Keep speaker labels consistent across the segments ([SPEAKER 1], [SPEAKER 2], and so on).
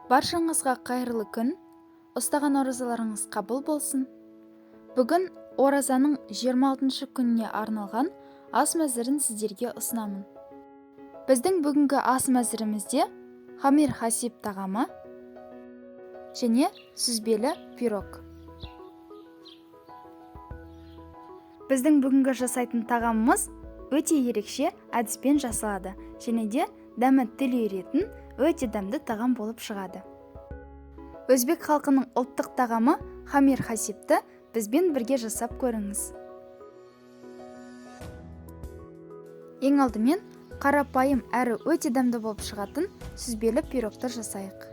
[SPEAKER 1] Баршаңызға қайырлы күн, ұстаған оразаларыңыз қабыл болсын. Бүгін оразаның 26 күніне арналған ас мәзірін сіздерге ұсынамын. Біздің бүгінгі ас мәзірімізде хамир хасиб тағамы және сүзбелі пирог. Біздің бүгінгі жасайтын тағамымыз өте ерекше әдіспен жасалады және де дәмі тіл үйіретін өте дәмді тағам болып шығады. Өзбек халқының ұлттық тағамы хамир хасибті бізбен бірге жасап көріңіз. Ең алдымен қарапайым әрі өте дәмді болып шығатын сүзбелі пирогты жасайық.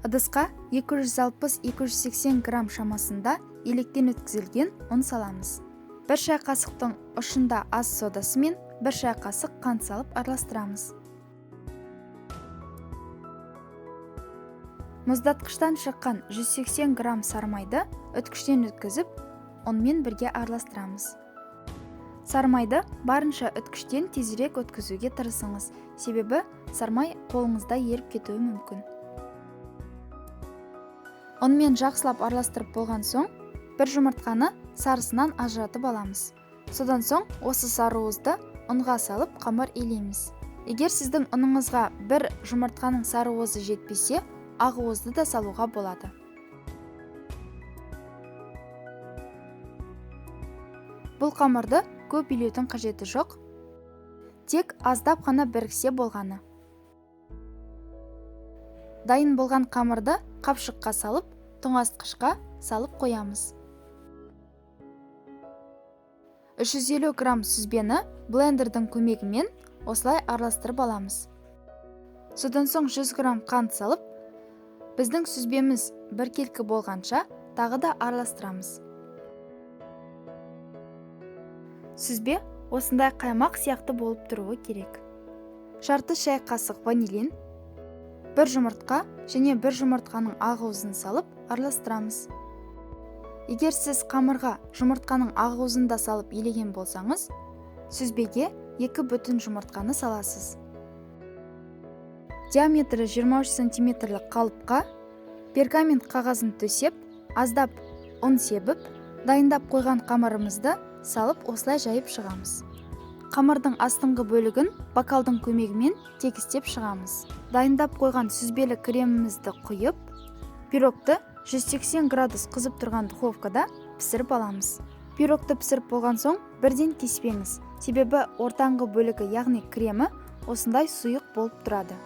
[SPEAKER 1] Ыдысқа 260-280 грамм шамасында електен өткізілген ұн саламыз. 1 шай қасықтың ұшында ас содасы мен 1 шай қасық қант салып араластырамыз. Мұздатқыштан шыққан 180 грамм сармайды үткіштен өткізіп, онымен бірге араластырамыз. Сармайды барынша үткіштен тезірек өткізуге тырысыңыз, себебі сармай қолыңызда еріп кетуі мүмкін. Онымен жақсылап араластырып болған соң, бір жұмыртқаны сарысынан ажыратып аламыз. Содан соң осы сарыуызды ұнға салып қамыр илейміз. Егер сіздің ұныңызға бір жұмыртқаның сарыуызы жетпесе, ақуызды да салуға болады. Бұл қамырды көп илеудің қажеті жоқ, тек аздап қана біріксе болғаны. Дайын болған қамырды қапшыққа салып, тоңазытқышқа салып қоямыз. 350 грамм сүзбені блендердің көмегімен осылай араластырып аламыз. Содан соң 100 грамм қант салып, біздің сүзбеміз біркелкі болғанша тағы да араластырамыз. Сүзбе осындай қаймақ сияқты болып тұруы керек. Жарты шай қасық ванилин, 1 жұмыртқа және 1 жұмыртқаның ақуызын салып араластырамыз. Егер сіз қамырға жұмыртқаның ақуызын да салып илеген болсаңыз, сүзбеге 2 бүтін жұмыртқаны саласыз. Диаметрі 23 сантиметрлік қалыпқа пергамент қағазын төсеп, аздап ұн себіп, дайындап қойған қамырымызды салып осылай жайып шығамыз. Қамырдың астыңғы бөлігін бокалдың көмегімен тегістеп шығамыз. Дайындап қойған сүзбелі кремімізді құйып, пирогты 180 градус қызып тұрған духовкада пісіріп аламыз. Пирогты пісіріп болған соң бірден кеспеңіз, себебі ортаңғы бөлігі, яғни кремі, осындай сұйық болып тұрады.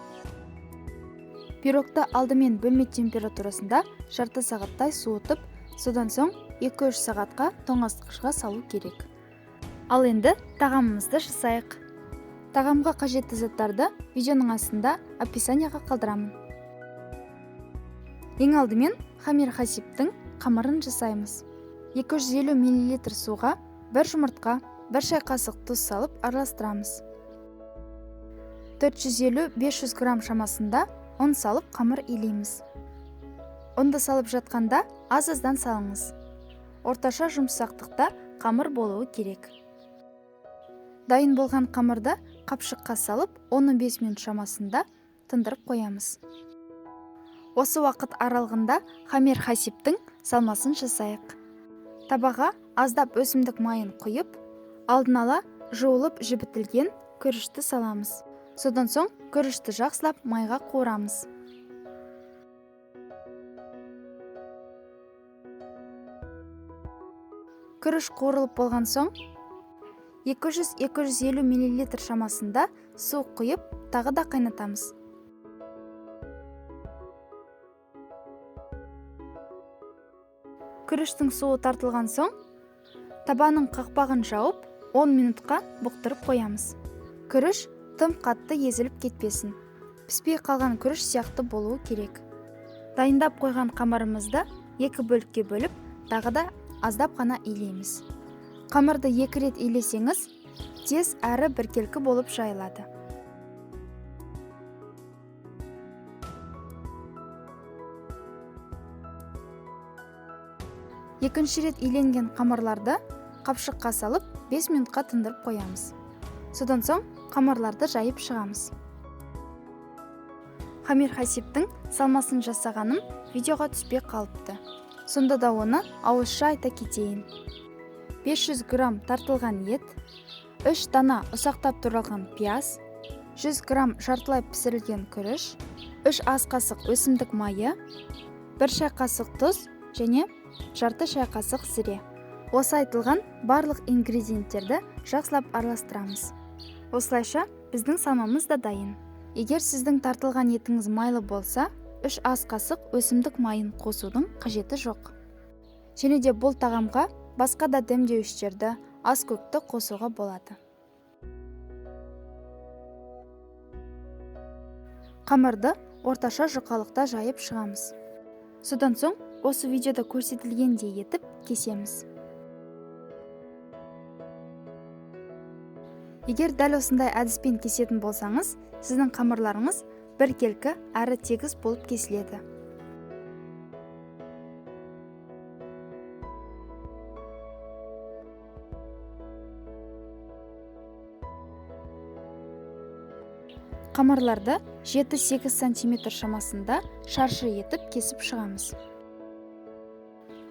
[SPEAKER 1] Пирогты алдымен бөлме температурасында жарты сағаттай суытып, содан соң 2-3 сағатқа тоңазытқышқа салу керек. Ал енді тағамымызды жасайық. Тағамға қажетті заттарды видеоның астында описанияға қалдырамын. Ең алдымен хамир хасибтің қамырын жасаймыз. 250 мл суға 1 жұмыртқа, 1 шай қасық тұз салып араластырамыз. 450-500 грамм шамасында ұн салып қамыр илейміз. Ұнды салып жатқанда аз-аздан салыңыз. Орташа жұмсақтықта қамыр болуы керек. Дайын болған қамырды қапшыққа салып 15 минут шамасында тындырып қоямыз. Осы уақыт аралығында хамир хасибтің салмасын жасайық. Табаға аздап өсімдік майын құйып, алдын ала жуылып жібітілген күрішті саламыз. Содан соң күрішті жақсылап майға қуырамыз. Күріш қуырылып болған соң 200-250 мл шамасында су құйып, тағы да қайнатамыз. Күріштің суы тартылған соң, табаның қақпағын жауып, 10 минутқа бұқтырып қоямыз. Күріш тым қатты езіліп кетпесін. Піспей қалған күріш сияқты болуы керек. Дайындап қойған қамырымызды 2 бөлікке бөліп, тағы да аздап қана илейміз. Қамырды 2 рет илесеңіз, тез әрі біркелкі болып жайылады. Екінші рет иленген қамырларды қапшыққа салып 5 минутқа тындырып қоямыз. Содан соң қамырларды жайып шығамыз. Хамир хасиптің салмасын жасағаным видеоға түспей қалыпты. Сонда да оны ауызша айта кетейін. 500 грамм тартылған ет, 3 дана ұсақтап туралған пияз, 100 грамм жартылай пісірілген күріш, 3 ас қасық өсімдік майы, 1 шай қасық тұз және жарты шай қасық зіре. Осы айтылған барлық ингредиенттерді жақсылап араластырамыз. Осылайша біздің салмамыз да дайын. Егер сіздің тартылған етіңіз майлы болса, 3 ас қасық өсімдік майын қосудың қажеті жоқ. Және де бұл тағамға басқа да дәмдеуіштерді, ас көкті қосуға болады. Қамырды орташа жұқалықта жайып шығамыз. Содан соң осы видеода көрсетілгендей етіп кесеміз. Егер дәл осындай әдіспен кесетін болсаңыз, сіздің қамырларыңыз біркелкі әрі тегіс болып кесіледі. Қамырларды 7-8 см шамасында шаршы етіп кесіп шығамыз.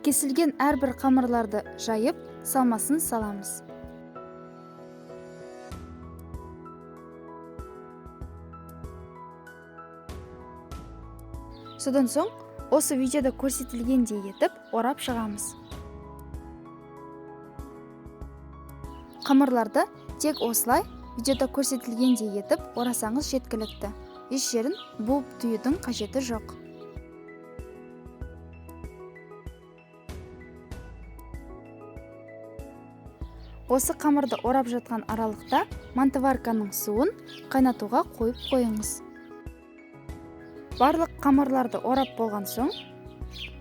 [SPEAKER 1] Кесілген әрбір қамырларды жайып, салмасын саламыз. Содан соң, осы видеода көрсетілгендей етіп орап шығамыз. Қамырларды тек осылай видеода көрсетілгендей етіп орасаңыз жеткілікті. Еш жерін буып түйудің қажеті жоқ. Осы қамырды орап жатқан аралықта мантыварканың суын қайнатуға қойып қойыңыз. Барлық қамырларды орап болған соң,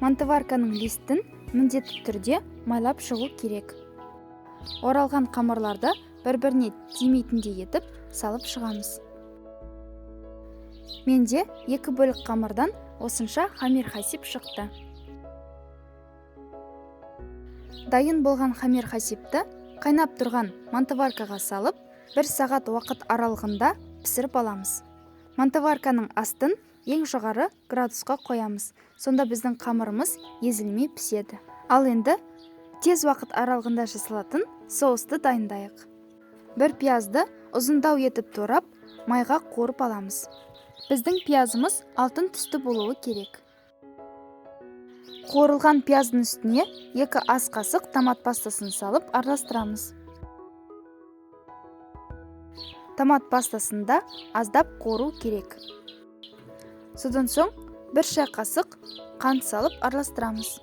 [SPEAKER 1] мантыварканың листін міндетті түрде майлап шығу керек. Оралған қамырларды бір-біріне тимейтіндей етіп салып шығамыз. Менде 2 бөлік қамырдан осынша хамир хасип шықты. Дайын болған хамир хасипті қайнап тұрған мантываркаға салып, 1 сағат уақыт аралығында пісіріп аламыз. Мантыварканың астын ең жоғары градусқа қоямыз. Сонда біздің қамырымыз езілмей піседі. Ал енді тез уақыт аралығында жасалатын соусты дайындайық. 1 пиязды ұзындау етіп турап, майға қуырып аламыз. Біздің пиязымыз алтын түсті болуы керек. Қуырылған пияздың үстіне 2 ас қасық томат пастасын салып араластырамыз. Томат пастасында аздап қуыру керек. Содан соң 1 шай қасық қант салып араластырамыз.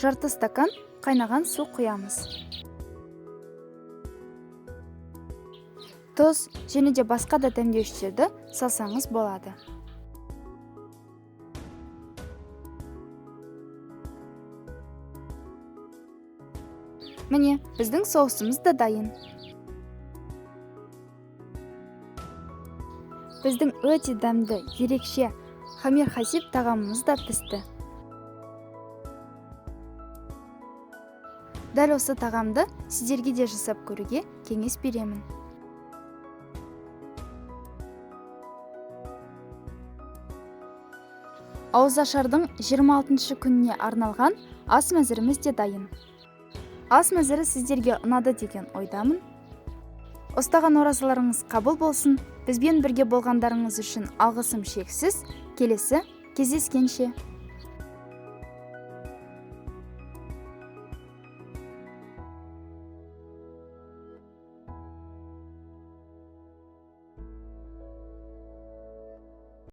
[SPEAKER 1] Жарты стакан қайнаған су құямыз. Тұз және де басқа да дәмдеуіштерді салсаңыз болады. Міне, біздің соусымыз да дайын. Біздің өте дәмді, ерекше хамир хасип тағамымыз да пісті. Дәл осы тағамды сіздерге де жасап көруге кеңес беремін. Ауызашардың 26 күніне арналған ас мәзіріміз де дайын. Ас мәзірі сіздерге ұнады деген ойдамын. Ұстаған оразаларыңыз қабыл болсын. Бізбен бірге болғандарыңыз үшін алғысым шексіз. Келесі кездескенше.